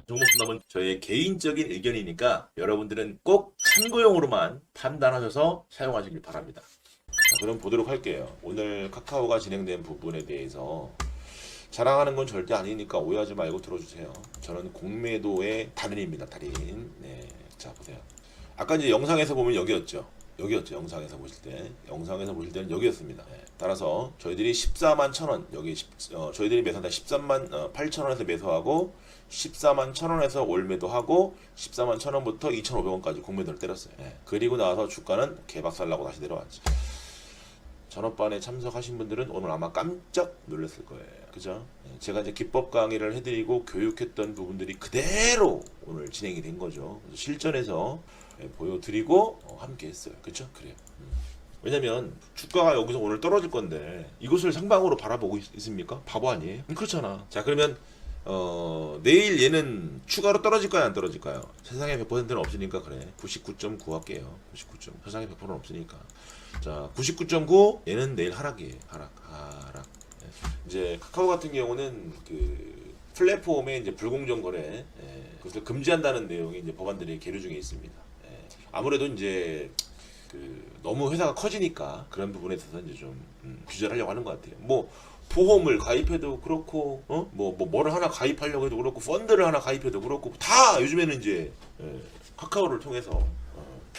종목순담은 저의 개인적인 의견이니까 여러분들은 꼭 참고용으로만 판단하셔서 사용하시길 바랍니다. 자, 그럼 보도록 할게요. 오늘 카카오가 진행된 부분에 대해서 자랑하는 건 절대 아니니까 오해하지 말고 들어주세요. 저는 공매도의 달인입니다. 달인. 네, 자 보세요. 아까 이제 영상에서 보면 여기였죠. 영상에서 보실 때는 여기였습니다. 네, 따라서 저희들이 14만 1,000원 여기 저희들이 매수한다 13만 8,000원에서 매수하고 14만 1,000원에서 올매도하고 14만 1,000원부터 2,500원까지 공매도를 때렸어요. 네, 그리고 나서 주가는 개박살나고 다시 내려왔죠. 전업반에 참석하신 분들은 오늘 아마 깜짝 놀랐을 거예요. 그죠? 제가 이제 기법 강의를 해드리고 교육했던 부분들이 그대로 오늘 진행이 된 거죠. 그래서 실전에서 보여드리고 함께 했어요. 그쵸? 그래요. 왜냐면 주가가 여기서 오늘 떨어질 건데 이것을 상방으로 바라보고 있습니까? 바보 아니에요? 그렇잖아. 자, 그러면 내일 얘는 추가로 떨어질까요? 안 떨어질까요? 세상에 100%는 없으니까 그래. 99.9 할게요. 99. 세상에 100%는 없으니까. 자, 99.9 얘는 내일 하락이에요. 하락. 이제 카카오 같은 경우는 그 플랫폼에 이제 불공정 거래 그것을 금지한다는 내용이 이제 법안들이 계류 중에 있습니다. 아무래도 이제 그 너무 회사가 커지니까 그런 부분에 있어서 이제 좀 규제를 하려고 하는 것 같아요. 뭐 보험을 가입해도 그렇고 뭐를 하나 가입하려고 해도 그렇고 펀드를 하나 가입해도 그렇고 다 요즘에는 이제 카카오를 통해서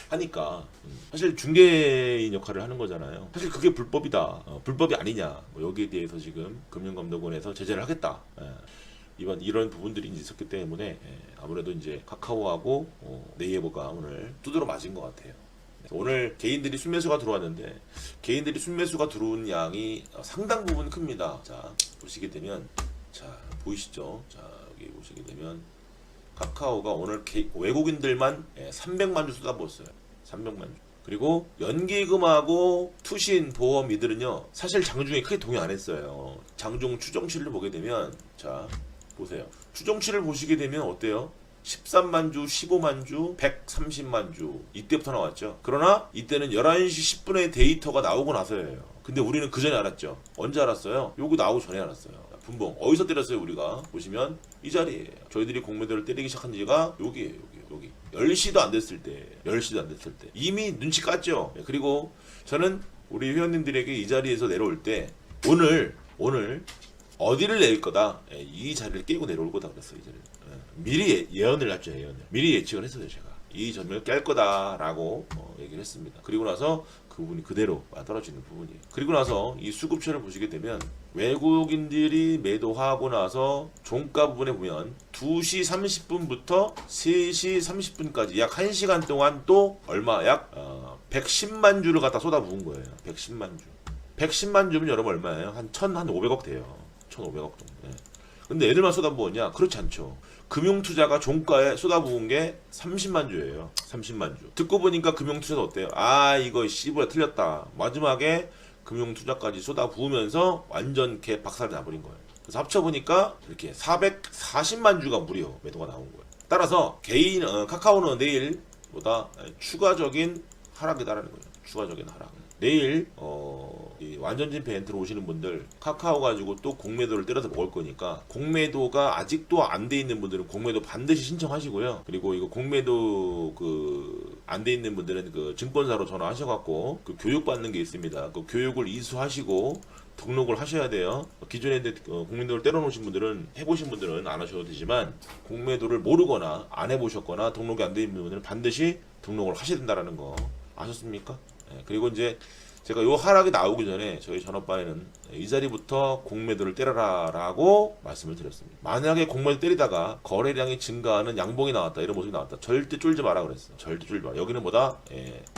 하니까 사실 중개인 역할을 하는 거잖아요. 사실 그게 불법이다. 불법이 아니냐. 뭐 여기에 대해서 지금 금융감독원에서 제재를 하겠다. 이런 부분들이 있었기 때문에 아무래도 이제 카카오하고 네이버가 오늘 두드러 맞은 것 같아요. 오늘 개인들이 순매수가 들어왔는데 개인들이 순매수가 들어온 양이 상당 부분 큽니다. 자, 보시게 되면 자, 보이시죠? 자, 여기 보시게 되면 카카오가 오늘 외국인들만 300만 주 쏟아부었어요. 300만 주. 그리고 연기금하고 투신 보험 이들은요 사실 장중에 크게 동의 안 했어요. 장중 추정치를 보게 되면 자 보세요. 추정치를 보시게 되면 어때요? 13만 주, 15만 주, 130만 주 이때부터 나왔죠. 그러나 이때는 11시 10분에 데이터가 나오고 나서예요. 근데 우리는 그 전에 알았죠. 언제 알았어요? 요거 나오고 전에 알았어요. 분봉 어디서 때렸어요? 우리가 보시면 이 자리에요. 저희들이 공매도를 때리기 시작한 지가 여기에요. 여기 10시도 안 됐을 때 이미 눈치 깠죠. 그리고 저는 우리 회원님들에게 이 자리에서 내려올 때 오늘 어디를 내릴 거다. 이 자리를 깨고 내려올 거다 그랬어요. 이 자리를. 미리 예언을 했죠. 미리 예측을 했어요. 제가 이 점을 깰 거다라고 얘기를 했습니다. 그리고 나서 그 부분이 그대로 떨어지는 부분이에요. 그리고 나서 이 수급처를 보시게 되면 외국인들이 매도하고 나서 종가 부분에 보면 2시 30분부터 3시 30분까지 약 1시간 동안 또 얼마 약 110만 주를 갖다 쏟아부은 거예요. 110만 주. 110만 주면 여러분 얼마예요? 한 1,500억 돼요. 1,500억 정도. 근데 애들만 쏟아부었냐? 그렇지 않죠. 금융투자가 종가에 쏟아부은 게 30만 주예요. 30만 주. 듣고 보니까 금융투자도 어때요? 아 이거 씨부야 틀렸다. 마지막에 금융투자까지 쏟아부으면서 완전 개 박살 나버린 거예요. 그래서 합쳐보니까 이렇게 440만 주가 무려 매도가 나온 거예요. 따라서 카카오는 내일보다 추가적인 하락이다라는 거예요. 추가적인 하락. 내일 이 완전진폐 엔트로 오시는 분들 카카오 가지고 또 공매도를 때려서 먹을 거니까 공매도가 아직도 안 돼 있는 분들은 공매도 반드시 신청하시고요. 그리고 이거 공매도 그 안 돼 있는 분들은 그 증권사로 전화하셔갖고 그 교육 받는 게 있습니다. 그 교육을 이수하시고 등록을 하셔야 돼요. 기존에 공매도를 때려놓으신 분들은 해보신 분들은 안 하셔도 되지만 공매도를 모르거나 안 해보셨거나 등록이 안 돼 있는 분들은 반드시 등록을 하셔야 된다는 거 아셨습니까? 그리고 이제 제가 요 하락이 나오기 전에 저희 전업반에는 이 자리부터 공매도를 때려라 라고 말씀을 드렸습니다. 만약에 공매도 때리다가 거래량이 증가하는 양봉이 나왔다 이런 모습이 나왔다 절대 쫄지 마라 그랬어. 절대 쫄지 마라. 여기는 뭐다?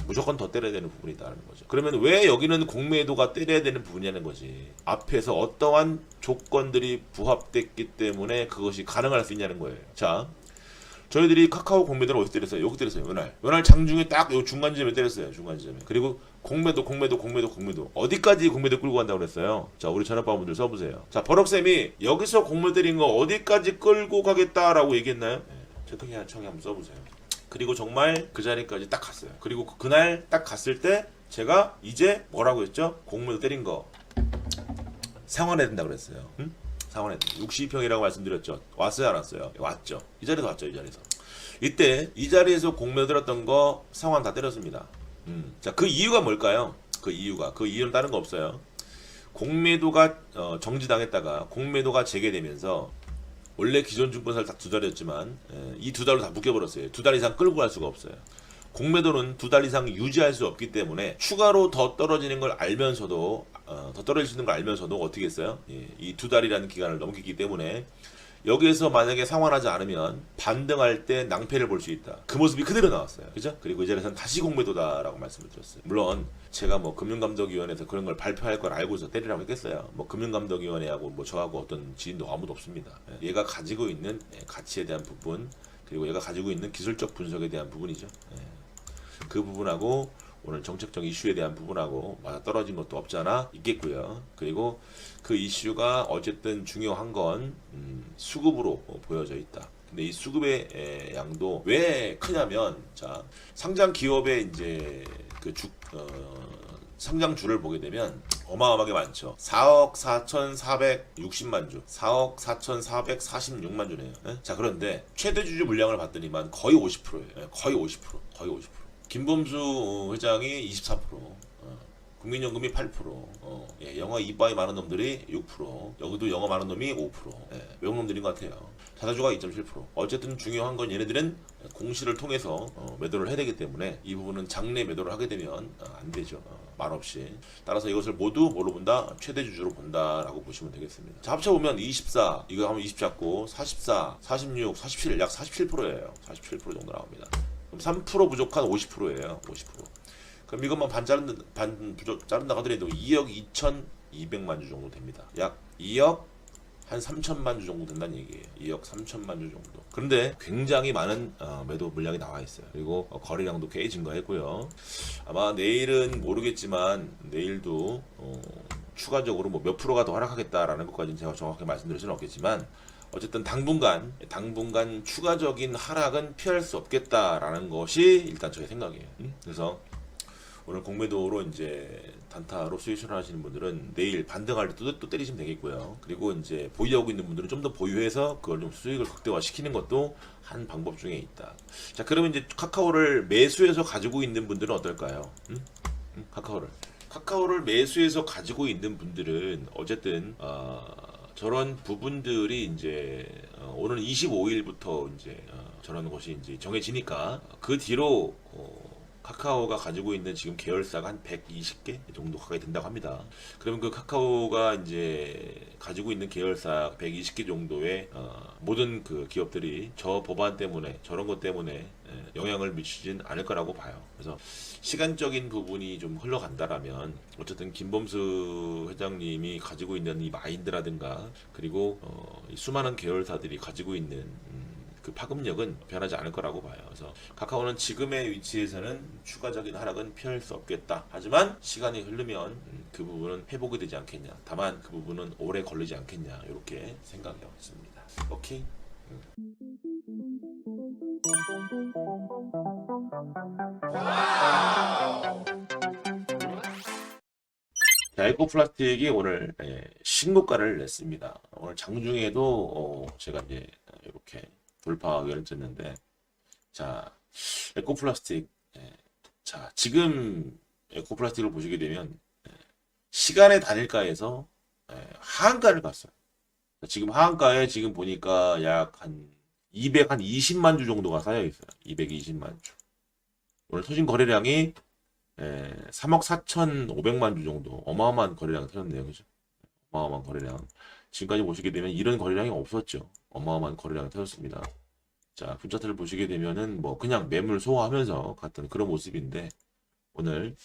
무조건 더 때려야 되는 부분이 있다는 거죠. 그러면 왜 여기는 공매도가 때려야 되는 부분이냐는 거지. 앞에서 어떠한 조건들이 부합됐기 때문에 그것이 가능할 수 있냐는 거예요. 자, 저희들이 카카오 공매도를 어디서 때렸어요? 여기 때렸어요. 연할 장중에 딱 요 중간 지점에 때렸어요. 중간 지점에. 그리고 공매도 어디까지 공매도 끌고 간다고 그랬어요? 자, 우리 전업반분들 써보세요. 자, 버럭쌤이 여기서 공매도 때린 거 어디까지 끌고 가겠다라고 얘기했나요? 채팅창에 한번 써보세요. 그리고 정말 그 자리까지 딱 갔어요. 그리고 그날 딱 갔을 때 제가 이제 뭐라고 했죠? 공매도 때린 거 상환해야 된다 그랬어요. 응? 상환했다. 62평이라고 말씀드렸죠. 왔어요, 안 왔어요? 왔죠. 이 자리에서 왔죠, 이 자리에서. 이때 이 자리에서 공매도였던 거 상환 다 때렸습니다. 자, 그 이유가 뭘까요? 그 이유는 다른 거 없어요. 공매도가 정지당했다가 공매도가 재개되면서 원래 기존 증권사를 딱 두 달이었지만 이 두 달로 다 묶여버렸어요. 두 달 이상 끌고 갈 수가 없어요. 공매도는 두 달 이상 유지할 수 없기 때문에 추가로 더 떨어지는 걸 알면서도 더 떨어지는 걸 알면서도 어떻게 했어요? 이 두 달이라는 기간을 넘겼기 때문에 여기에서 만약에 상환하지 않으면 반등할 때 낭패를 볼 수 있다. 그 모습이 그대로 나왔어요. 그죠? 그리고 이 자리에서는 다시 공매도다라고 말씀을 드렸어요. 물론 제가 뭐 금융감독위원회에서 그런 걸 발표할 걸 알고서 때리라고 했겠어요. 뭐 금융감독위원회하고 뭐 저하고 어떤 지인도 아무도 없습니다. 얘가 가지고 있는 가치에 대한 부분, 그리고 얘가 가지고 있는 기술적 분석에 대한 부분이죠. 그 부분하고 오늘 정책적 이슈에 대한 부분하고 맞아떨어진 것도 없지 않아 있겠고요. 그리고 그 이슈가 어쨌든 중요한 건 수급으로 보여져 있다. 근데 이 수급의 양도 왜 크냐면, 자, 상장 기업의 이제 그 상장주를 보게 되면 어마어마하게 많죠. 4억 4,460만 주, 4억 4,446만 주네요. 자, 그런데 최대 주주 물량을 봤더니만 거의 50%예요. 거의 50%. 김범수 회장이 24%, 국민연금이 8%, 영어 이빠이 많은 놈들이 6%, 여기도 영어 많은 놈이 5%, 외국 놈들인 것 같아요. 자사주가 2.7%. 어쨌든 중요한 건 얘네들은 공시를 통해서 매도를 해야 되기 때문에 이 부분은 장내 매도를 하게 되면 안 되죠. 말없이. 따라서 이것을 모두 뭐로 본다? 최대 주주로 본다라고 보시면 되겠습니다. 자, 합쳐보면 24, 이거 하면 20 잡고 44, 46, 47, 약 47%예요. 47% 정도 나옵니다. 그럼 3% 부족한 50%예요. 50%. 그럼 이것만 반 자른다 하더라도 2억 2,200만 주 정도 됩니다. 약 2억 한 3천만 주 정도 된다는 얘기예요. 2억 3천만 주 정도. 그런데 굉장히 많은 매도 물량이 나와 있어요. 그리고 거래량도 꽤 증가했고요. 아마 내일은 모르겠지만 내일도 추가적으로 뭐 몇 프로가 더 하락하겠다라는 것까지는 제가 정확하게 말씀드릴 수는 없겠지만 어쨌든 당분간 추가적인 하락은 피할 수 없겠다라는 것이 일단 저의 생각이에요. 그래서 오늘 공매도로 이제 단타로 수익을 하시는 분들은 내일 반등할 때 또 때리시면 되겠고요. 그리고 이제 보유하고 있는 분들은 좀 더 보유해서 그걸 좀 수익을 극대화시키는 것도 한 방법 중에 있다. 자, 그러면 이제 카카오를 매수해서 가지고 있는 분들은 어떨까요? 카카오를 매수해서 가지고 있는 분들은 어쨌든 저런 부분들이 이제 오늘 25일부터 이제 저런 것이 이제 정해지니까 그 뒤로 카카오가 가지고 있는 지금 계열사가 한 120개 정도 가까이 된다고 합니다. 그러면 그 카카오가 이제 가지고 있는 계열사 120개 정도의 모든 그 기업들이 저 법안 때문에 저런 것 때문에 영향을 미치진 않을 거라고 봐요. 그래서 시간적인 부분이 좀 흘러간다라면 어쨌든 김범수 회장님이 가지고 있는 이 마인드라든가 그리고 이 수많은 계열사들이 가지고 있는 그 파급력은 변하지 않을 거라고 봐요. 그래서 카카오는 지금의 위치에서는 추가적인 하락은 피할 수 없겠다. 하지만 시간이 흐르면 그 부분은 회복이 되지 않겠냐. 다만 그 부분은 오래 걸리지 않겠냐. 이렇게 생각하고 있습니다. 오케이. 자, 에코플라스틱이 오늘 신고가를 냈습니다. 오늘 장중에도 제가 이제 이렇게 돌파 의견을 드렸는데, 자, 에코플라스틱, 자, 지금 에코플라스틱을 보시게 되면 시간의 단일가에서 하한가를 갔어요. 지금 하한가에 지금 보니까 약 한 220만 주 정도가 쌓여 있어요. 220만 주. 오늘 터진 거래량이 3억 4,500만 주 정도. 어마어마한 거래량이 터졌네요. 그죠? 어마어마한 거래량. 지금까지 보시게 되면 이런 거래량이 없었죠. 어마어마한 거래량이 터졌습니다. 자, 분차트를 보시게 되면은 뭐 그냥 매물 소화하면서 갔던 그런 모습인데 오늘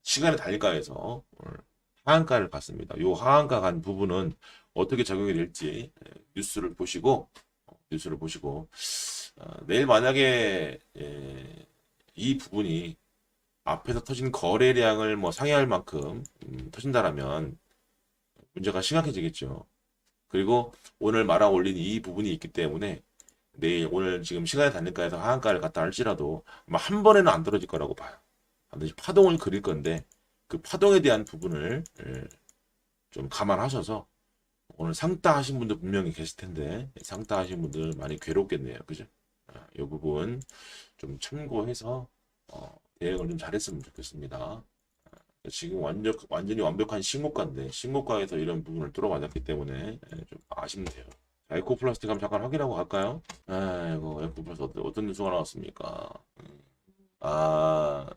시간의 단일가에서 오늘 하한가를 갔습니다. 요 하한가 간 부분은 어떻게 적용이 될지 뉴스를 보시고 내일 만약에 이 부분이 앞에서 터진 거래량을 뭐 상회할 만큼 터진다라면 문제가 심각해지겠죠. 그리고 오늘 말아 올린 이 부분이 있기 때문에 내일 오늘 지금 시간의 단일가에서 하한가를 갔다 할지라도 아마 한 번에는 안 떨어질 거라고 봐요. 반드시 파동을 그릴 건데 그 파동에 대한 부분을 좀 감안하셔서 오늘 상따 하신 분들 분명히 계실 텐데 상따 하신 분들 많이 괴롭겠네요. 그죠? 이 부분 좀 참고해서 대응을 좀 잘했으면 좋겠습니다. 지금 완전히 완벽한 식목가인데 식목가에서 이런 부분을 뚫어맞았기 때문에 좀 아쉽네요. 자, 에코 플라스틱 한번 잠깐 확인하고 갈까요? 아이고 에코 플라스틱 어떤 뉴스가 나왔습니까?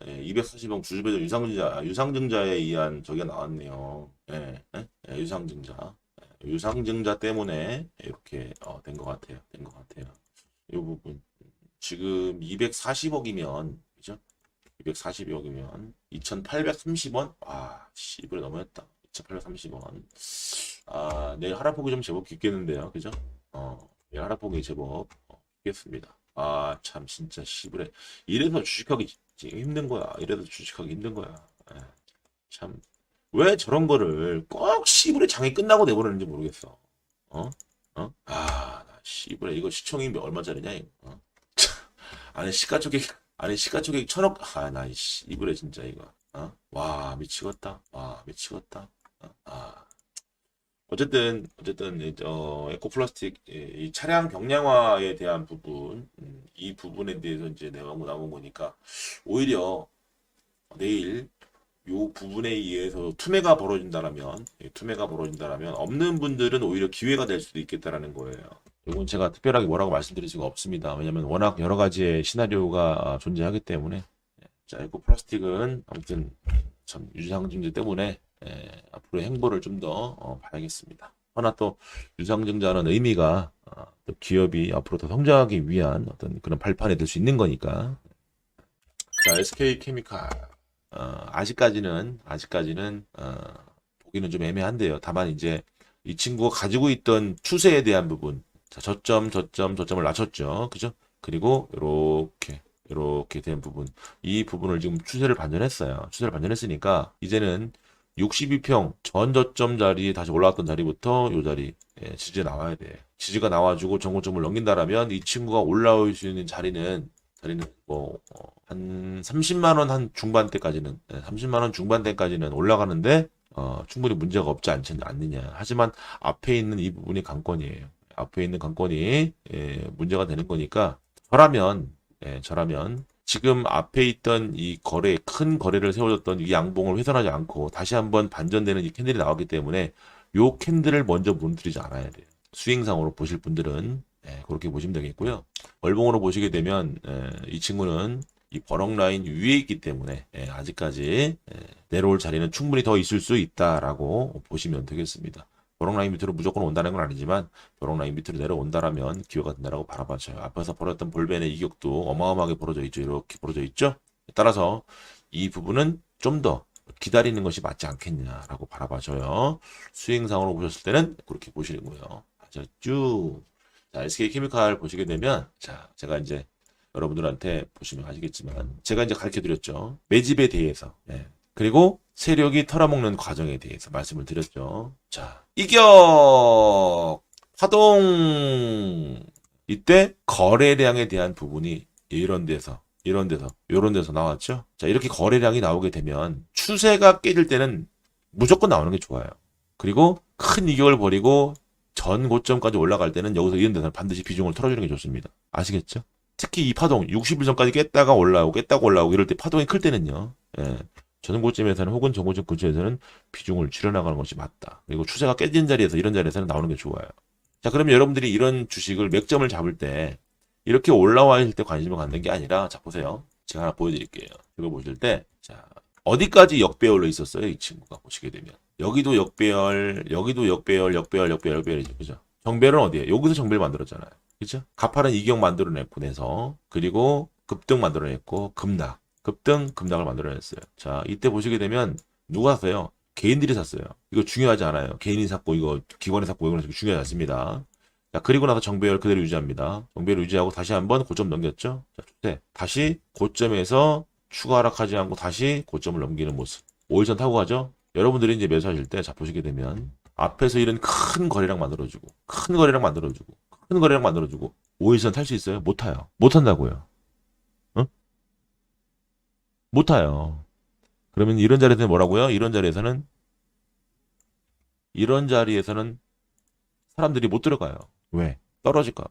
예, 240억 주주배정 유상증자에 의한 저게 나왔네요. 유상증자. 유상증자 때문에 이렇게 된 것 같아요. 된 것 같아요. 이 부분 지금 240억이면 그죠? 240억이면 2,830원? 아, 씨발 넘어졌다. 2,830원. 내일 하락폭이 좀 제법 깊겠는데요. 그죠? 내일 하락폭이 제법 깊겠습니다. 참 진짜 씨부레. 이래서 주식하기 힘든 거야. 이래서 주식하기 힘든 거야. 예, 참. 왜 저런 거를 꼭 씨부레 장이 끝나고 내보내는지 모르겠어. 어? 나 씨부레 이거 시총이 얼마짜리냐 이거. 아니 시가총액 1,000억. 나 씨부레 진짜 이거. 와 미치겠다. 와 미치겠다. 어쨌든 에코 플라스틱 이 차량 경량화에 대한 부분 이 부분에 대해서 이제 나온 거니까 오히려 내일 요 부분에 의해서 투매가 벌어진다라면 없는 분들은 오히려 기회가 될 수도 있겠다라는 거예요. 이건 제가 특별하게 뭐라고 말씀드릴 수가 없습니다. 왜냐하면 워낙 여러 가지의 시나리오가 존재하기 때문에. 자, 에코 플라스틱은 아무튼 참 유상증자 때문에 앞으로 행보를 좀 더 봐야겠습니다. 하나 또 유상증자는 의미가 또 기업이 앞으로 더 성장하기 위한 어떤 그런 발판이 될 수 있는 거니까. 자, SK케미칼 아직까지는 보기는 좀 애매한데요. 다만 이제 이 친구가 가지고 있던 추세에 대한 부분, 자, 저점을 낮췄죠, 그죠? 그리고 이렇게 된 부분, 이 부분을 지금 추세를 반전했어요. 추세를 반전했으니까 이제는 62평 전 저점 자리 다시 올라왔던 자리부터 이 자리 지지가 나와야 돼. 지지가 나와주고 전고점을 넘긴다라면 이 친구가 올라올 수 있는 자리는 뭐 한 30만 원 한 중반대까지는 30만 원 중반대까지는 올라가는데 충분히 문제가 없지 않느냐. 하지만 앞에 있는 이 부분이 관건이에요. 앞에 있는 관건이 문제가 되는 거니까 저라면 지금 앞에 있던 이 큰 거래를 세워줬던 이 양봉을 훼손하지 않고 다시 한번 반전되는 이 캔들이 나왔기 때문에 요 캔들을 먼저 무너뜨리지 않아야 돼요. 스윙상으로 보실 분들은 그렇게 보시면 되겠고요. 월봉으로 보시게 되면 이 친구는 이 버럭 라인 위에 있기 때문에 아직까지 내려올 자리는 충분히 더 있을 수 있다라고 보시면 되겠습니다. 버럭 라인 밑으로 무조건 온다는 건 아니지만 버럭 라인 밑으로 내려온다라면 기회가 된다라고 바라봐줘요. 앞에서 벌었던 볼벤의 이격도 어마어마하게 벌어져 있죠. 이렇게 벌어져 있죠. 따라서 이 부분은 좀 더 기다리는 것이 맞지 않겠냐라고 바라봐줘요. 수행상으로 보셨을 때는 그렇게 보시고요. 아셨죠? 자, SK케미칼 보시게 되면 자, 제가 이제 여러분들한테 보시면 아시겠지만 제가 이제 가르쳐 드렸죠. 매집에 대해서. 그리고 세력이 털어먹는 과정에 대해서 말씀을 드렸죠. 자, 이격 파동 이때 거래량에 대한 부분이 이런 데서 나왔죠. 자, 이렇게 거래량이 나오게 되면 추세가 깨질 때는 무조건 나오는 게 좋아요. 그리고 큰 이격을 벌이고 전 고점까지 올라갈 때는 여기서 이런 데서 반드시 비중을 털어주는 게 좋습니다. 아시겠죠? 특히 이 파동 60일 전까지 깼다가 올라오고 이럴 때 파동이 클 때는요. 전 고점에서는 혹은 전 고점 근처에서는 비중을 줄여나가는 것이 맞다. 그리고 추세가 깨진 자리에서 이런 자리에서는 나오는 게 좋아요. 자, 그러면 여러분들이 이런 주식을 맥점을 잡을 때 이렇게 올라와 있을 때 관심을 갖는 게 아니라 자 보세요. 제가 하나 보여드릴게요. 이거 보실 때 자 어디까지 역배열로 있었어요? 이 친구가 보시게 되면 여기도 역배열, 여기도 역배열이죠. 그죠? 정배열은 어디에요? 여기서 정배를 만들었잖아요. 그죠? 가파른 이격 만들어냈고 내서 그리고 급등 만들어냈고 급등을 만들어냈어요. 자, 이때 보시게 되면 누가 샀어요? 개인들이 샀어요. 이거 중요하지 않아요. 개인이 샀고 이거 기관이 샀고 이거는 중요하지 않습니다. 자, 그리고 나서 정배열 그대로 유지합니다. 정배열 유지하고 다시 한번 고점 넘겼죠. 자, 좋대. 다시 고점에서 추가 하락하지 않고 다시 고점을 넘기는 모습. 5일선 타고 가죠. 여러분들이 이제 매수하실 때 자 보시게 되면 앞에서 이런 큰 거래량 만들어주고 5일선 탈 수 있어요? 못 타요. 못 탄다고요. 어? 못 타요. 그러면 이런 자리에서는 뭐라고요? 이런 자리에서는 사람들이 못 들어가요. 왜? 떨어질까 봐.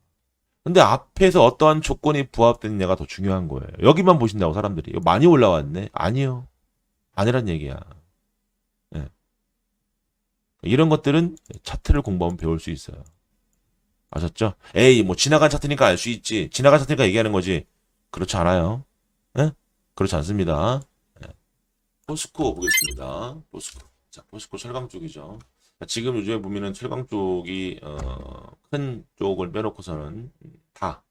근데 앞에서 어떠한 조건이 부합되느냐가 더 중요한 거예요. 여기만 보신다고 사람들이. 이거 많이 올라왔네? 아니요. 아니란 얘기야. 예. 이런 것들은 차트를 공부하면 배울 수 있어요. 아셨죠? 에이, 뭐 지나간 차트니까 알 수 있지. 지나간 차트니까 얘기하는 거지. 그렇지 않아요. 예? 그렇지 않습니다. 예. 포스코 보겠습니다. 포스코. 자, 포스코 철강 쪽이죠. 자, 지금 요즘에 보면은 철강 쪽이 큰 쪽을 빼놓고서는 다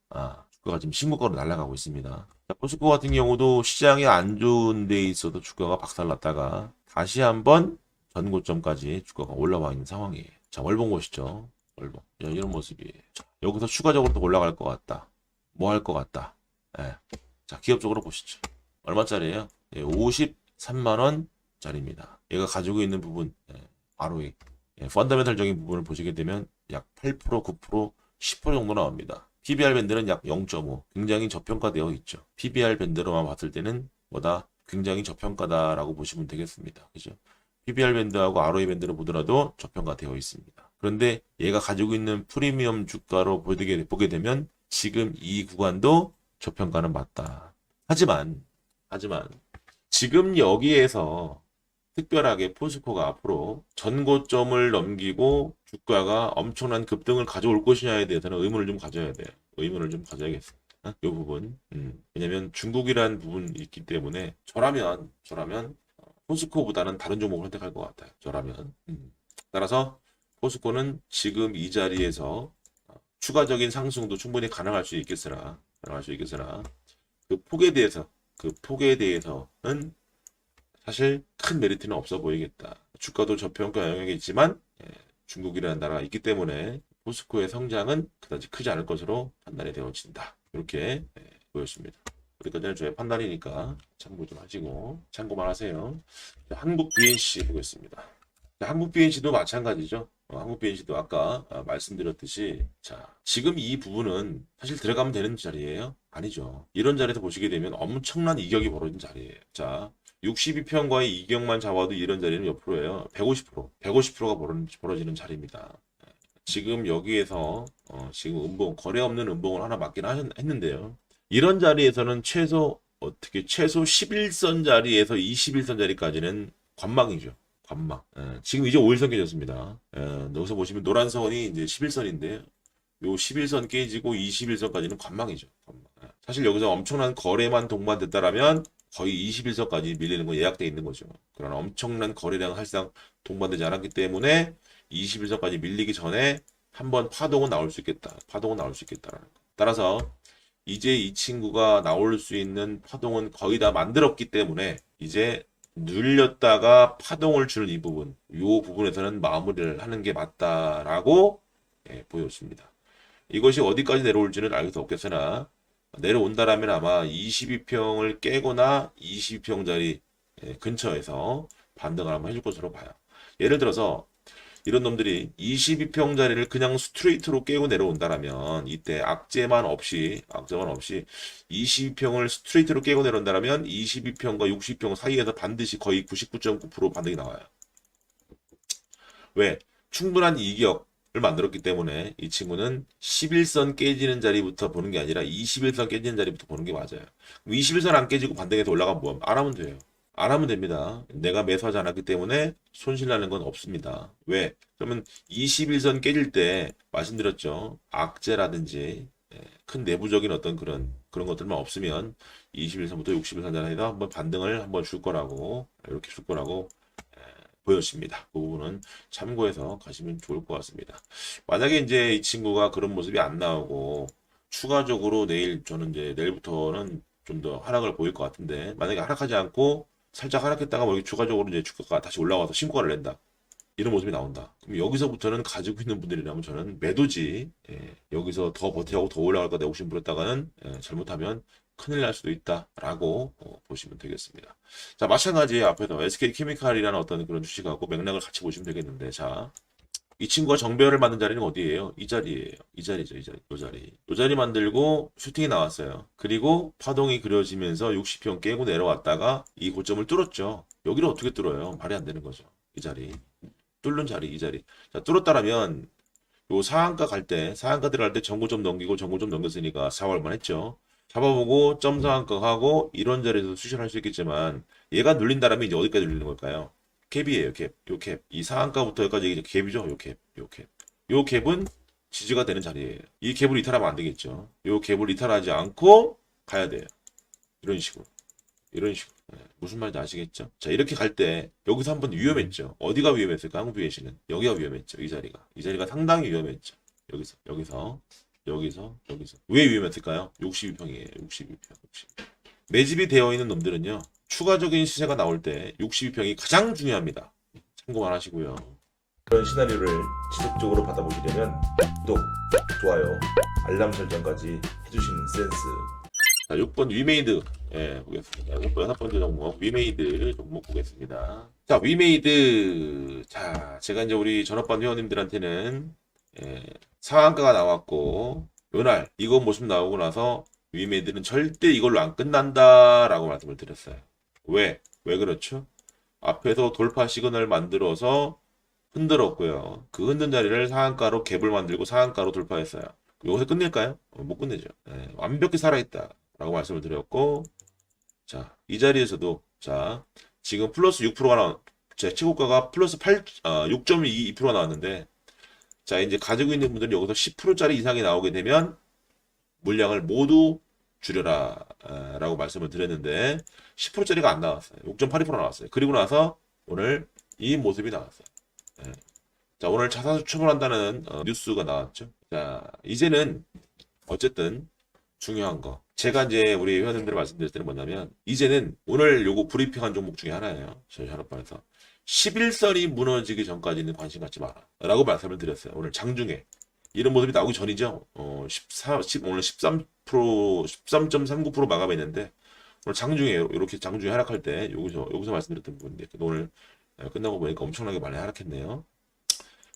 주가가 지금 신고가로 날아가고 있습니다. 자, 포스코 같은 경우도 시장이 안 좋은 데 있어도 주가가 박살났다가 다시 한번 전고점까지 주가가 올라와 있는 상황이에요. 자, 월봉 보시죠. 월봉. 이런 모습이에요. 자, 여기서 추가적으로 또 올라갈 것 같다. 뭐 할 것 같다. 예. 자, 기업적으로 보시죠. 얼마짜리예요? 예, 53만 원짜리입니다. 얘가 가지고 있는 부분, ROE, 펀더멘털적인 부분을 보시게 되면 약 8%, 9%, 10% 정도 나옵니다. PBR 밴드는 약 0.5, 굉장히 저평가되어 있죠. PBR 밴드로만 봤을 때는 뭐다? 굉장히 저평가다라고 보시면 되겠습니다. 그죠? PBR 밴드하고 ROE 밴드를 보더라도 저평가되어 있습니다. 그런데 얘가 가지고 있는 프리미엄 주가로 보게 되면 지금 이 구간도 저평가는 맞다. 하지만 지금 여기에서 특별하게 포스코가 앞으로 전고점을 넘기고 주가가 엄청난 급등을 가져올 것이냐에 대해서는 의문을 좀 가져야 돼요. 의문을 좀 가져야겠습니다. 이 부분. 왜냐면 중국이라는 부분이 있기 때문에 저라면 포스코보다는 다른 종목을 선택할 것 같아요. 저라면. 따라서 포스코는 지금 이 자리에서 추가적인 상승도 충분히 가능할 수 있겠으나 그 폭에 대해서는 사실 큰 메리트는 없어 보이겠다. 주가도 저평가 영역이 있지만 중국이라는 나라가 있기 때문에 포스코의 성장은 그다지 크지 않을 것으로 판단이 되어진다. 이렇게 보였습니다. 여기까지는 저의 판단이니까 참고 좀 하시고 참고만 하세요. 자, 한국 BNC 보겠습니다. 자, 한국 BNC도 마찬가지죠. 한국 BNC도 아까 말씀드렸듯이 자 지금 이 부분은 사실 들어가면 되는 자리예요? 아니죠. 이런 자리에서 보시게 되면 엄청난 이격이 벌어진 자리예요. 자 62평과의 이격만 잡아도 이런 자리는 몇 프로예요? 150%. 150%가 벌어지는 자리입니다. 지금 여기에서 지금 거래 없는 음봉을 하나 맞긴 했는데요. 이런 자리에서는 최소 11선 자리에서 21선 자리까지는 관망이죠. 관망. 지금 이제 5일선 깨졌습니다. 여기서 보시면 노란 선이 이제 11선인데 요 11선 깨지고 21선까지는 관망이죠. 관망. 사실 여기서 엄청난 거래만 동반됐다라면 거의 21선까지 밀리는 건 예약돼 있는 거죠. 그러나 엄청난 거래량은 사실상 동반되지 않았기 때문에 21선까지 밀리기 전에 한번 파동은 나올 수 있겠다. 파동은 나올 수 있겠다라는 거. 따라서 이제 이 친구가 나올 수 있는 파동은 거의 다 만들었기 때문에 이제 눌렸다가 파동을 주는 이 부분에서는 마무리를 하는 게 맞다라고 보여집니다. 이것이 어디까지 내려올지는 알 수 없겠으나 내려온다라면 아마 22평을 깨거나 22평짜리 근처에서 반등을 한번 해줄 것으로 봐요. 예를 들어서 이런 놈들이 22평짜리를 그냥 스트레이트로 깨고 내려온다라면 이때 악재만 없이 22평을 스트레이트로 깨고 내려온다라면 22평과 60평 사이에서 반드시 거의 99.9% 반등이 나와요. 왜? 충분한 이격을 만들었기 때문에 이 친구는 11선 깨지는 자리부터 보는 게 아니라 21선 깨지는 자리부터 보는 게 맞아요. 21선 안 깨지고 반등해서 올라가면 뭐 안 하면 돼요. 안 하면 됩니다. 내가 매수하지 않았기 때문에 손실나는 건 없습니다. 왜? 그러면 21선 깨질 때 말씀드렸죠. 악재라든지 큰 내부적인 어떤 그런 것들만 없으면 21선부터 61선 자리에서 한번 반등을 한번 줄 거라고 이렇게 줄 거라고 보여집니다. 그 부분은 참고해서 가시면 좋을 것 같습니다. 만약에 이제 이 친구가 그런 모습이 안 나오고 추가적으로 저는 이제 내일부터는 좀 더 하락을 보일 것 같은데 만약에 하락하지 않고 살짝 하락했다가 뭐 추가적으로 이제 주가가 다시 올라와서 신고가를 낸다. 이런 모습이 나온다. 그럼 여기서부터는 가지고 있는 분들이라면 저는 매도지. 여기서 더 버티고 더 올라갈 거다 욕심 부렸다가는 잘못하면 큰일 날 수도 있다라고 보시면 되겠습니다. 자, 마찬가지 앞에서 SK케미칼이라는 어떤 그런 주식하고 맥락을 같이 보시면 되겠는데, 자, 이 친구가 정배열을 만든 자리는 어디예요? 이 자리예요. 이 자리죠, 이 자리. 이 자리. 이 자리 만들고 슈팅이 나왔어요. 그리고 파동이 그려지면서 60평 깨고 내려왔다가 이 고점을 뚫었죠. 여기를 어떻게 뚫어요? 말이 안 되는 거죠. 이 자리. 뚫는 자리, 이 자리. 자, 뚫었다라면 요 상한가 갈 때, 상한가 들어갈 때 전고 좀 넘기고 전고 좀 넘겼으니까 4월만 했죠. 잡아보고 점 상한가 하고 이런 자리에서 수신할 수 있겠지만 얘가 눌린다라면 이제 어디까지 눌리는 걸까요? 캡이에요, 캡. 요 캡. 이 상한가부터 여기까지 이제 캡이죠, 요 캡. 요 캡. 요 캡은 지지가 되는 자리예요. 이 캡을 이탈하면 안 되겠죠. 요 캡을 이탈하지 않고 가야 돼요. 이런 식으로. 이런 식으로. 무슨 말인지 아시겠죠? 자, 이렇게 갈 때 여기서 한번 위험했죠. 어디가 위험했을까? 한국비의 시는 여기가 위험했죠. 이 자리가. 이 자리가 상당히 위험했죠. 여기서. 왜 위험했을까요? 62평이에요. 62평. 62평. 매집이 되어 있는 놈들은요. 추가적인 시세가 나올 때 62평이 가장 중요합니다. 참고만 하시고요. 그런 시나리오를 지속적으로 받아보시려면 구독, 좋아요, 알람 설정까지 해주시는 센스. 자, 6번 위메이드 보겠습니다. 6번 6번째 종목 위메이드 종목 보겠습니다. 자, 위메이드. 자, 제가 이제 우리 전업반 회원님들한테는 상한가가 나왔고 요날 이거 모습 나오고 나서 위메이드는 절대 이걸로 안 끝난다라고 말씀을 드렸어요. 왜 그렇죠? 앞에서 돌파 시그널 만들어서 흔들었고요. 그 흔든 자리를 상한가로 갭을 만들고 상한가로 돌파했어요. 여기서 끝낼까요? 못 끝내죠. 완벽히 살아있다 라고 말씀을 드렸고, 자, 이 자리에서도 자, 지금 플러스 6%가 제 최고가가 플러스 6.22%가 나왔는데, 자, 이제 가지고 있는 분들은 여기서 10%짜리 이상이 나오게 되면 물량을 모두 줄여라 라고 말씀을 드렸는데 10%짜리가 안 나왔어요. 6.82% 나왔어요. 그리고 나서 오늘 이 모습이 나왔어요. 자, 오늘 자사주 처분한다는 뉴스가 나왔죠. 자, 이제는 어쨌든 중요한 거. 제가 이제 우리 회원님들 말씀드릴 때는 뭐냐면 이제는 오늘 요거 브리핑한 종목 중에 하나예요. 저희 산업반에서 11선이 무너지기 전까지는 관심 갖지 마라 라고 말씀을 드렸어요. 오늘 장중에 이런 모습이 나오기 전이죠. 오늘 13.39% 마감했는데 오늘 장중에 이렇게 장중에 하락할 때 여기서 말씀드렸던 부분인데 오늘 끝나고 보니까 엄청나게 많이 하락했네요.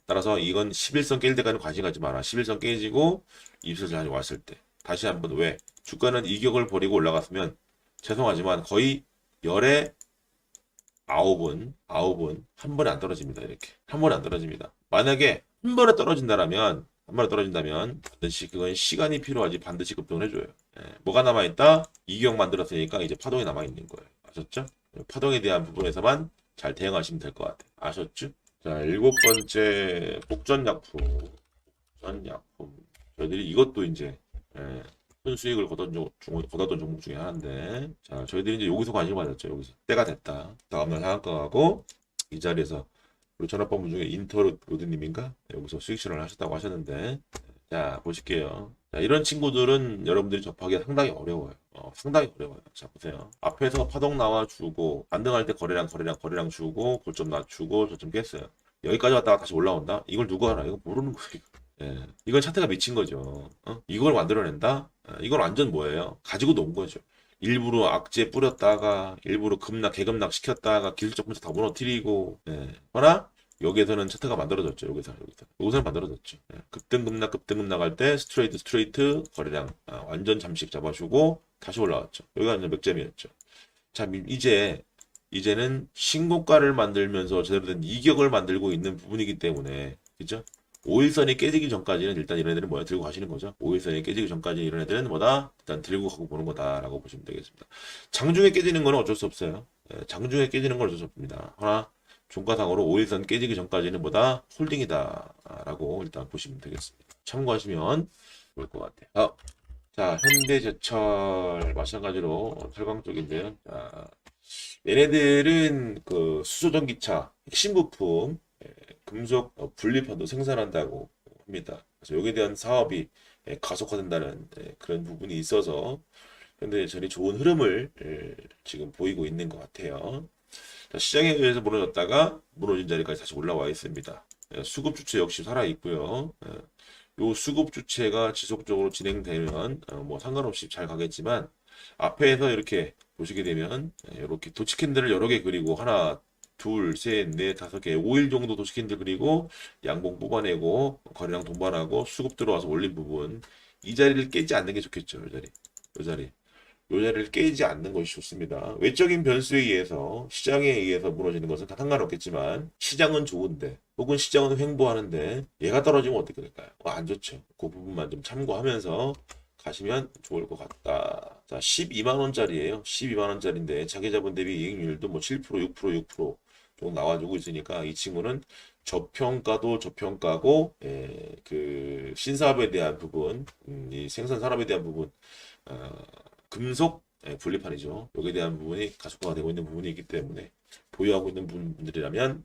따라서 이건 11선 깰 때까지 관심 갖지 마라. 11선 깨지고 20선 왔을 때 다시 한번 왜 주가는 이격을 벌이고 올라갔으면 죄송하지만 거의 열에 9은 한 번에 안 떨어집니다. 이렇게 한 번에 안 떨어집니다. 만약에 한 번에 떨어진다면 반드시 그건 시간이 필요하지 반드시 급등을 해줘요. 뭐가 남아있다? 이격 만들었으니까 이제 파동이 남아있는 거예요. 아셨죠? 파동에 대한 부분에서만 잘 대응하시면 될 것 같아요. 아셨죠? 자, 7번째 복전약품. 저희들이 이것도 이제 큰 수익을 거뒀던 종목 중에 하나인데, 자, 저희들이 이제 여기서 관심을 받았죠. 여기서 때가 됐다. 다음날 상한가하고 이 자리에서 우리 전화번호 중에 인터로드님인가 여기서 수익 실현을 하셨다고 하셨는데, 자, 보실게요. 자, 이런 친구들은 여러분들이 접하기가 상당히 어려워요. 상당히 어려워요. 자, 보세요. 앞에서 파동 나와주고 반등할 때 거래량 주고 고점 낮추고 저점 깼어요. 여기까지 왔다가 다시 올라온다? 이걸 누가 알아? 이거 모르는 거예요. 예, 이건 차트가 미친 거죠. 이걸 만들어낸다? 이건 완전 뭐예요? 가지고 논 거죠. 일부러 악재 뿌렸다가 일부러 개급락 시켰다가 기술적 분석 다 무너뜨리고, 허나 여기에서는 차트가 만들어졌죠. 여기서는 만들어졌죠. 급등급락 할 때 스트레이트 거래량 완전 잠식 잡아주고 다시 올라왔죠. 여기가 이제 맥점이었죠. 자, 이제는 신고가를 만들면서 제대로 된 이격을 만들고 있는 부분이기 때문에, 그죠? 5일선이 깨지기 전까지는 일단 이런 애들은 들고 가시는 거죠. 5일선이 깨지기 전까지 이런 애들은 일단 들고 가고 보는 거다라고 보시면 되겠습니다. 장중에 깨지는 거는 어쩔 수 없어요. 장중에 깨지는 건 어쩔 수 없습니다. 하나, 종가상으로 5일선 깨지기 전까지는 홀딩이다라고 일단 보시면 되겠습니다. 참고하시면 좋을 것 같아요. 자, 현대제철 마찬가지로 철강 쪽인데요. 자, 얘네들은 그 수소전기차 핵심 부품 금속 분리판도 생산한다고 합니다. 그래서 여기에 대한 사업이 가속화된다는 그런 부분이 있어서 현대제철이 좋은 흐름을 지금 보이고 있는 것 같아요. 자, 시장에 의해서 무너졌다가 무너진 자리까지 다시 올라와 있습니다. 수급 주체 역시 살아 있고요. 요 수급 주체가 지속적으로 진행되면 뭐 상관없이 잘 가겠지만 앞에서 이렇게 보시게 되면 이렇게 도치 캔들을 여러 개 그리고 하나, 둘, 셋, 넷, 5개, 5일 정도 도치 캔들 그리고 양봉 뽑아내고 거래량 동반하고 수급 들어와서 올린 부분 이 자리를 깨지 않는 게 좋겠죠. 이 자리. 요 자리를 깨지 않는 것이 좋습니다. 외적인 변수에 의해서 시장에 의해서 무너지는 것은 다 상관없겠지만 시장은 좋은데 혹은 시장은 횡보하는데 얘가 떨어지면 어떻게 될까요? 안 좋죠. 그 부분만 좀 참고하면서 가시면 좋을 것 같다. 자, 12만 원짜리예요. 12만 원짜리인데 자기자본 대비 이익률도 뭐 7%, 6%, 6% 정도 나와주고 있으니까 이 친구는 저평가도 저평가고 그 신사업에 대한 부분, 이 생산 산업에 대한 부분, 어, 금속 분리판이죠. 여기에 대한 부분이 가속화가 되고 있는 부분이 있기 때문에 보유하고 있는 분들이라면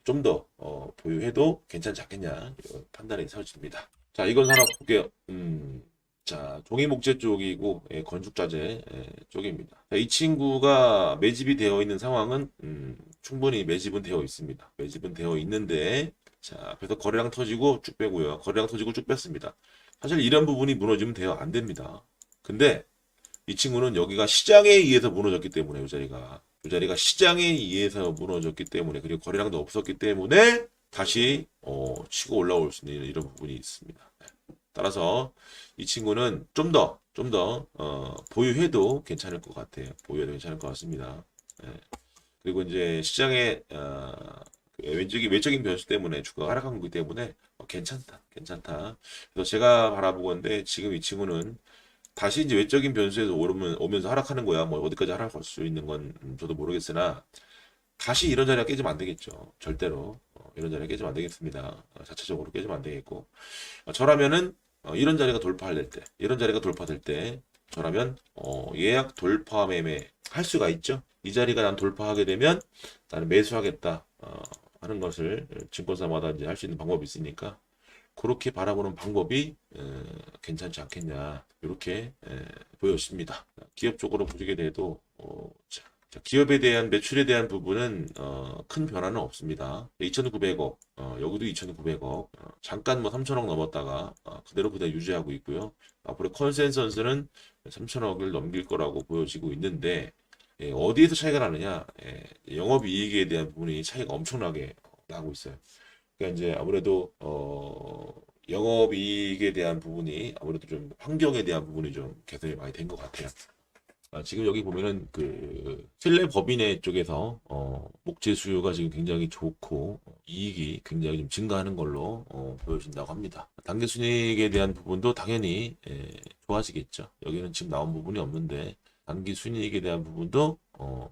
좀 더 보유해도 괜찮지 않겠냐 이런 판단이 세워집니다. 자, 이건 하나 볼게요. 자, 종이 목재 쪽이고 건축자재 쪽입니다. 자, 이 친구가 매집이 되어 있는 상황은 충분히 매집은 되어 있습니다. 매집은 되어 있는데 자, 그래서 거래량 터지고 쭉 빼고요. 거래량 터지고 쭉 뺐습니다. 사실 이런 부분이 무너지면 돼요. 안 됩니다. 근데 이 친구는 여기가 시장에 의해서 무너졌기 때문에 이 자리가 시장에 의해서 무너졌기 때문에 그리고 거래량도 없었기 때문에 다시 치고 올라올 수 있는 이런 부분이 있습니다. 따라서 이 친구는 좀 더 보유해도 괜찮을 것 같아요. 보유해도 괜찮을 것 같습니다. 그리고 이제 시장의 외적인 변수 때문에 주가가 하락한 거기 때문에 괜찮다. 그래서 제가 바라보고 있는데 지금 이 친구는 다시 이제 외적인 변수에서 오면서 하락하는 거야. 뭐 어디까지 하락할 수 있는 건 저도 모르겠으나 다시 이런 자리가 깨지면 안 되겠죠. 절대로 이런 자리가 깨지면 안 되겠습니다. 자체적으로 깨지면 안 되겠고 저라면은 이런 자리가 돌파될 때 저라면 예약 돌파 매매 할 수가 있죠. 이 자리가 난 돌파하게 되면 나는 매수하겠다 하는 것을 증권사마다 이제 할 수 있는 방법이 있으니까 그렇게 바라보는 방법이 괜찮지 않겠냐 이렇게 보여집니다. 기업 쪽으로 보시게 돼도 자, 기업에 대한 매출에 대한 부분은 큰 변화는 없습니다. 2,900억 여기도 2,900억 잠깐 뭐 3,000억 넘었다가 그대로 유지하고 있고요. 앞으로 컨센서스는 3,000억을 넘길 거라고 보여지고 있는데 어디에서 차이가 나느냐 영업이익에 대한 부분이 차이가 엄청나게 나고 있어요. 그러니까 이제 아무래도 영업이익에 대한 부분이 아무래도 좀 환경에 대한 부분이 좀 개선이 많이 된 것 같아요. 지금 여기 보면은 그 실내 법인의 쪽에서 목재 수요가 지금 굉장히 좋고 이익이 굉장히 좀 증가하는 걸로 보여진다고 합니다. 단기 순이익에 대한 부분도 당연히 좋아지겠죠. 여기는 지금 나온 부분이 없는데 단기 순이익에 대한 부분도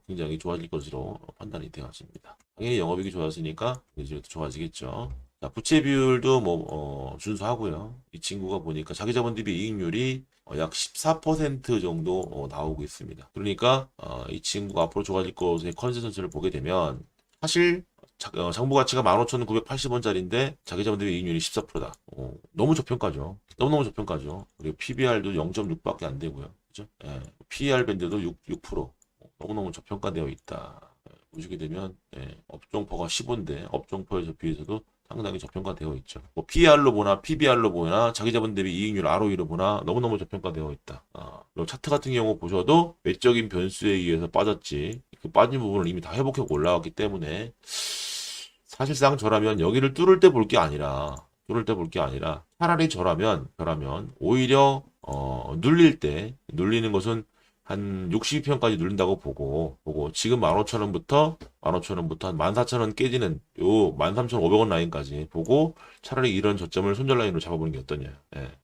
굉장히 좋아질 것으로 판단이 되어집니다. 당연히 영업이익이 좋았으니까 이제 좋아지겠죠. 자, 부채 비율도 뭐 준수하고요. 이 친구가 보니까 자기 자본 대비 이익률이 약 14% 정도 나오고 있습니다. 그러니까 이 친구가 앞으로 좋아질 것의 컨센서스를 보게 되면 사실 장부 가치가 15,980원짜리인데 자기 자본 대비 이익률이 14%다. 너무 저평가죠. 너무너무 저평가죠. 그리고 PBR도 0.6밖에 안 되고요. 그죠? PER 밴드도 6%. 너무너무 저평가되어 있다. 보시게 되면 업종퍼가 15인데 업종퍼에 비해서도 상당히 저평가되어 있죠. 뭐 PER로 보나 PBR로 보나 자기 자본 대비 이익률 ROE로 보나 너무너무 저평가되어 있다. 그리고 차트 같은 경우 보셔도 외적인 변수에 의해서 빠졌지 그 빠진 부분을 이미 다 회복해 올라왔기 때문에 사실상 저라면 여기를 뚫을 때 볼 게 아니라 차라리 저라면 오히려 눌리는 것은 한 60편까지 누른다고 보고 지금 15,000원부터 한 14,000원 깨지는 요 13,500원 라인까지 보고 차라리 이런 저점을 손절 라인으로 잡아보는 게 어떠냐.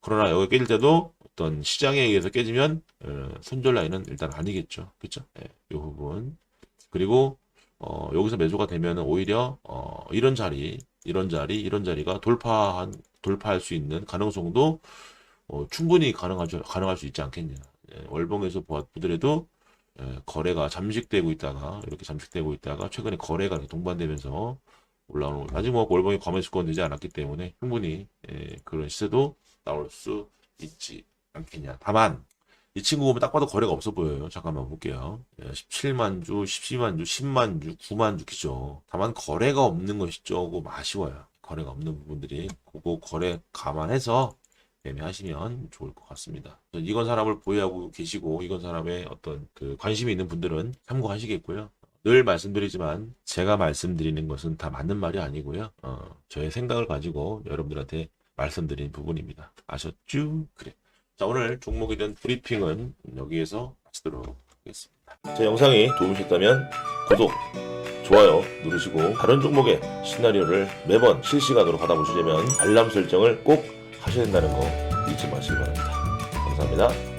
그러나 여기 깨질 때도 어떤 시장에 의해서 깨지면 손절 라인은 일단 아니겠죠. 그렇죠? 요 부분. 그리고 여기서 매수가 되면은 오히려 이런 자리가 돌파할 수 있는 가능성도 충분히 가능할 수 있지 않겠냐. 월봉에서 보더라도 거래가 잠식되고 있다가 최근에 거래가 동반되면서 올라오는 아직 뭐 월봉이 과매수권 되지 않았기 때문에 충분히 그런 시세도 나올 수 있지 않겠냐. 다만 이 친구 보면 딱 봐도 거래가 없어 보여요. 잠깐만 볼게요. 17만 주, 12만 주, 10만 주, 9만 주 기죠. 다만 거래가 없는 것이 조금 아쉬워요. 거래가 없는 부분들이 그거 거래 감안해서 매매하시면 좋을 것 같습니다. 이건 사람을 보유하고 계시고 이건 사람의 어떤 그 관심이 있는 분들은 참고하시겠고요. 늘 말씀드리지만 제가 말씀드리는 것은 다 맞는 말이 아니고요. 저의 생각을 가지고 여러분들한테 말씀드린 부분입니다. 아셨죠? 그래. 자, 오늘 종목에 대한 브리핑은 여기에서 마치도록 하겠습니다. 제 영상이 도움이 되셨다면 구독, 좋아요 누르시고 다른 종목의 시나리오를 매번 실시간으로 받아보시려면 알람 설정을 꼭 하셔야 된다는 거 잊지 마시기 바랍니다. 감사합니다.